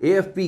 AFP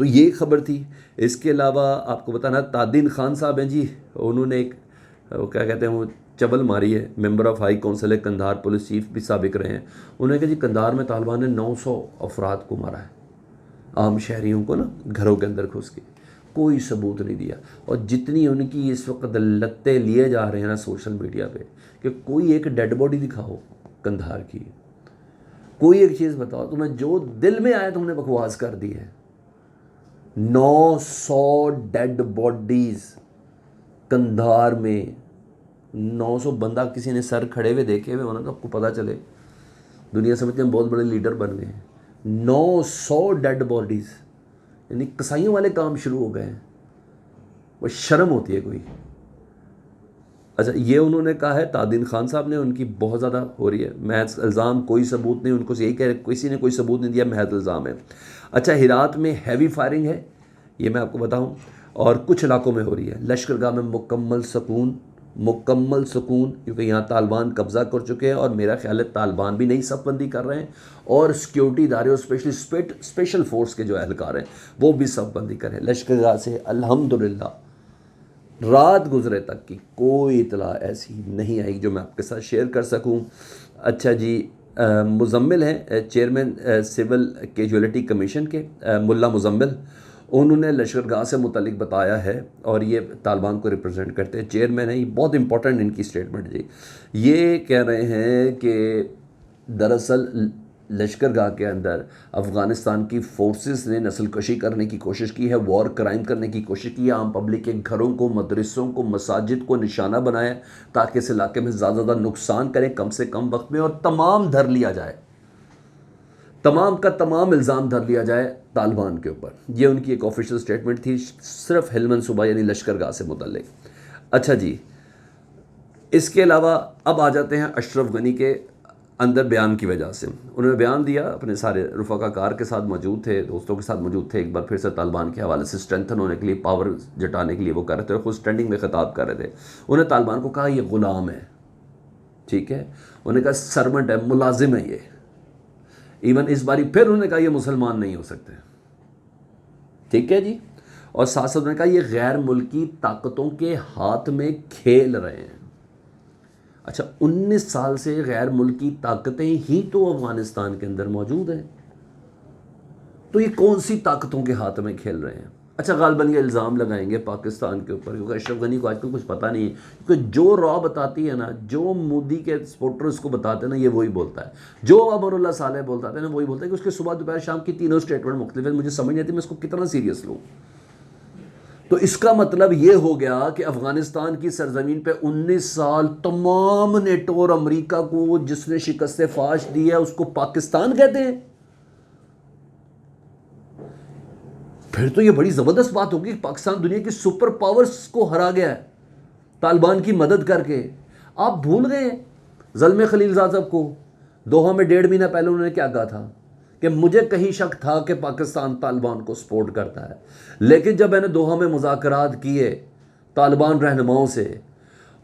تو یہ خبر تھی. اس کے علاوہ آپ کو بتانا تادین خان صاحب ہیں جی, انہوں نے ایک وہ کیا کہتے ہیں وہ چبل ماری ہے. ممبر آف ہائی کونسل ہے قندھار, پولیس چیف بھی سابق رہے ہیں. انہوں نے کہا جی قندھار میں طالبان نے 900 افراد کو مارا ہے, عام شہریوں کو نا گھروں کے اندر گھس کے, کوئی ثبوت نہیں دیا. اور جتنی ان کی اس وقت لتیں لیے جا رہے ہیں نا سوشل میڈیا پہ کہ کوئی ایک ڈیڈ باڈی دکھاؤ قندھار کی, کوئی ایک چیز بتاؤ, تمہیں جو دل میں آیا تم نے بکواس کر دی ہے. 900 ڈیڈ باڈیز قندھار میں, 900 بندہ کسی نے سر کھڑے ہوئے دیکھے ہوئے ہونا تو آپ کو پتہ چلے, دنیا سمجھتے ہیں بہت بڑے لیڈر بن گئے ہیں. 900 ڈیڈ باڈیز, یعنی کسائیوں والے کام شروع ہو گئے ہیں. وہ شرم ہوتی ہے کوئی. اچھا یہ انہوں نے کہا ہے تادین خان صاحب نے, ان کی بہت زیادہ ہو رہی ہے محض الزام, کوئی ثبوت نہیں. ان کو یہی کہہ کسی نے کوئی ثبوت نہیں دیا, محض الزام ہے. اچھا ہرات میں ہیوی فائرنگ ہے, یہ میں آپ کو بتاؤں, اور کچھ علاقوں میں ہو رہی ہے. لشکر گاہ میں مکمل سکون کیونکہ یہاں طالبان قبضہ کر چکے ہیں, اور میرا خیال ہے طالبان بھی نئی صف بندی کر رہے ہیں, اور سیکیورٹی ادارے اور اسپیشل فورس کے جو اہلکار ہیں وہ بھی صف بندی کر رہے ہیں. لشکر گاہ سے الحمدللہ رات گزرے تک کی کوئی اطلاع ایسی نہیں آئی جو میں آپ کے ساتھ شیئر کر سکوں. اچھا جی مزمل ہیں چیئرمین سول کیجولیٹی کمیشن کے, ملا مزمل, انہوں نے لشکر گاہ سے متعلق بتایا ہے, اور یہ طالبان کو ریپرزینٹ کرتے ہیں, چیئرمین ہیں. یہ بہت امپورٹنٹ ان کی اسٹیٹمنٹ جی. یہ کہہ رہے ہیں کہ دراصل لشکر گاہ کے اندر افغانستان کی فورسز نے نسل کشی کرنے کی کوشش کی ہے, وار کرائم کرنے کی کوشش کی ہے, عام پبلک کے گھروں کو, مدرسوں کو, مساجد کو نشانہ بنایا تاکہ اس علاقے میں زیادہ زیادہ نقصان کریں کم سے کم وقت میں, اور تمام دھر لیا جائے, تمام کا تمام الزام دھر لیا جائے طالبان کے اوپر. یہ ان کی ایک آفیشیل اسٹیٹمنٹ تھی صرف ہلمند صوبہ یعنی لشکر گاہ سے متعلق. اچھا جی اس کے علاوہ اب آ جاتے ہیں اشرف غنی کے اندر بیان کی وجہ سے. انہوں نے بیان دیا, اپنے سارے رفقا کار کے ساتھ موجود تھے, دوستوں کے ساتھ موجود تھے, ایک بار پھر سے طالبان کے حوالے سے اسٹرینتھن ہونے کے لیے, پاور جٹانے کے لیے وہ کر رہے تھے, اور خود اسٹینڈنگ میں خطاب کر رہے تھے. انہوں نے طالبان کو کہا یہ غلام ہے, ٹھیک ہے, انہوں نے کہا سرونٹ ہے, ملازم ہے یہ. ایون اس باری پھر انہوں نے کہا یہ مسلمان نہیں ہو سکتے, ٹھیک ہے جی. اور ساتھ ساتھ انہوں نے کہا یہ غیر ملکی طاقتوں کے ہاتھ میں کھیل رہے ہیں. اچھا 19 سال سے غیر ملکی طاقتیں ہی تو افغانستان کے اندر موجود ہیں, تو یہ کون سی طاقتوں کے ہاتھ میں کھیل رہے ہیں. اچھا غالباً یہ الزام لگائیں گے پاکستان کے اوپر, کیونکہ اشرف غنی کو آج کل کچھ پتہ نہیں ہے, کیونکہ جو را بتاتی ہے نا, جو مودی کے سپورٹر اس کو بتاتے ہیں نا, یہ وہی بولتا ہے. جو امر اللہ صالح بولتا ہے نا, وہی بولتا ہے, کہ اس کے صبح دوپہر شام کی تینوں اسٹیٹمنٹ مختلف ہیں. مجھے سمجھ نہیں آتی میں اس کو کتنا سیریس لوں. تو اس کا مطلب یہ ہو گیا کہ افغانستان کی سرزمین پہ 19 سال تمام نیٹو اور امریکہ کو جس نے شکست فاش دی ہے اس کو پاکستان کہتے ہیں. پھر تو یہ بڑی زبردست بات ہوگی کہ پاکستان دنیا کی سپر پاورز کو ہرا گیا ہے طالبان کی مدد کر کے. آپ بھول گئے زلمے خلیل زاد صاحب کو, دوحہ میں 1.5 مہینہ پہلے انہوں نے کیا کہا تھا کہ مجھے کہیں شک تھا کہ پاکستان طالبان کو سپورٹ کرتا ہے, لیکن جب میں نے دوحہ میں مذاکرات کیے طالبان رہنماؤں سے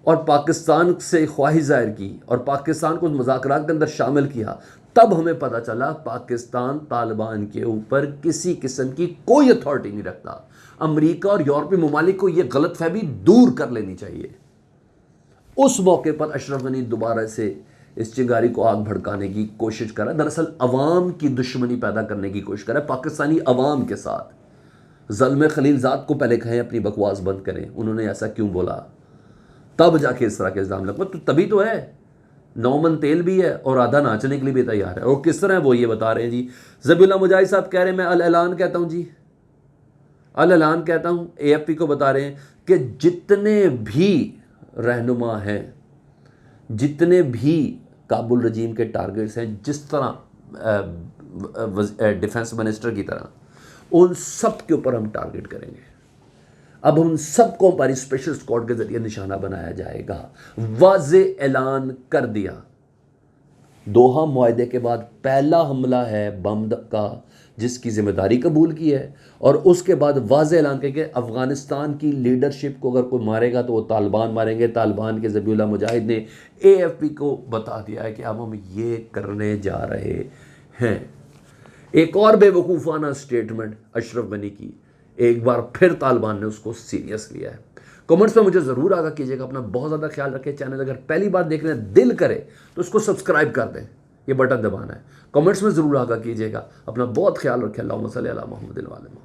اور پاکستان سے خواہش ظاہر کی اور پاکستان کو مذاکرات کے اندر شامل کیا, تب ہمیں پتہ چلا پاکستان طالبان کے اوپر کسی قسم کی کوئی اتھارٹی نہیں رکھتا. امریکہ اور یورپی ممالک کو یہ غلط فہمی دور کر لینی چاہیے. اس موقع پر اشرف غنی دوبارہ سے اس چنگاری کو آگ بھڑکانے کی کوشش کر رہا ہے, دراصل عوام کی دشمنی پیدا کرنے کی کوشش کر رہا ہے پاکستانی عوام کے ساتھ. زلمے خلیل زاد کو پہلے کہیں اپنی بکواس بند کریں, انہوں نے ایسا کیوں بولا, تب جا کے اس طرح کے الزام لگا. تو تبھی تو ہے 9 من تیل بھی ہے اور آدھا ناچنے کے لیے بھی تیار ہے. اور کس طرح وہ یہ بتا رہے ہیں جی, ذبیح اللہ مجاہد صاحب کہہ رہے ہیں میں الاعلان کہتا ہوں جی, الاعلان کہتا ہوں, اے ایف پی کو بتا رہے ہیں کہ جتنے بھی رہنما ہیں, جتنے بھی کابل رجیم کے ٹارگٹس ہیں, جس طرح ڈیفنس منسٹر کی طرح, ان سب کے اوپر ہم ٹارگٹ کریں گے. اب ہم سب کو ہماری اسپیشل اسکواڈ کے ذریعے نشانہ بنایا جائے گا. واضح اعلان کر دیا. دوحہ معاہدے کے بعد پہلا حملہ ہے بم کا جس کی ذمہ داری قبول کی ہے, اور اس کے بعد واضح اعلان کیا کہ افغانستان کی لیڈرشپ کو اگر کوئی مارے گا تو وہ طالبان ماریں گے. طالبان کے ذبیح اللہ مجاہد نے اے ایف پی کو بتا دیا ہے کہ اب ہم یہ کرنے جا رہے ہیں. ایک اور بے وقوفانہ اسٹیٹمنٹ اشرف غنی کی، ایک بار پھر طالبان نے اس کو سیریس لیا ہے۔ کمنٹس میں مجھے ضرور آگاہ کیجیے گا، اپنا بہت زیادہ خیال رکھیں۔ چینل اگر پہلی بار دیکھ رہے ہیں دل کرے تو اس کو سبسکرائب کر دیں، یہ بٹن دبانا ہے۔ کمنٹس میں ضرور آگاہ کیجیے گا، اپنا بہت خیال رکھیں۔ اللہم صلی علی محمد وعلی محمد۔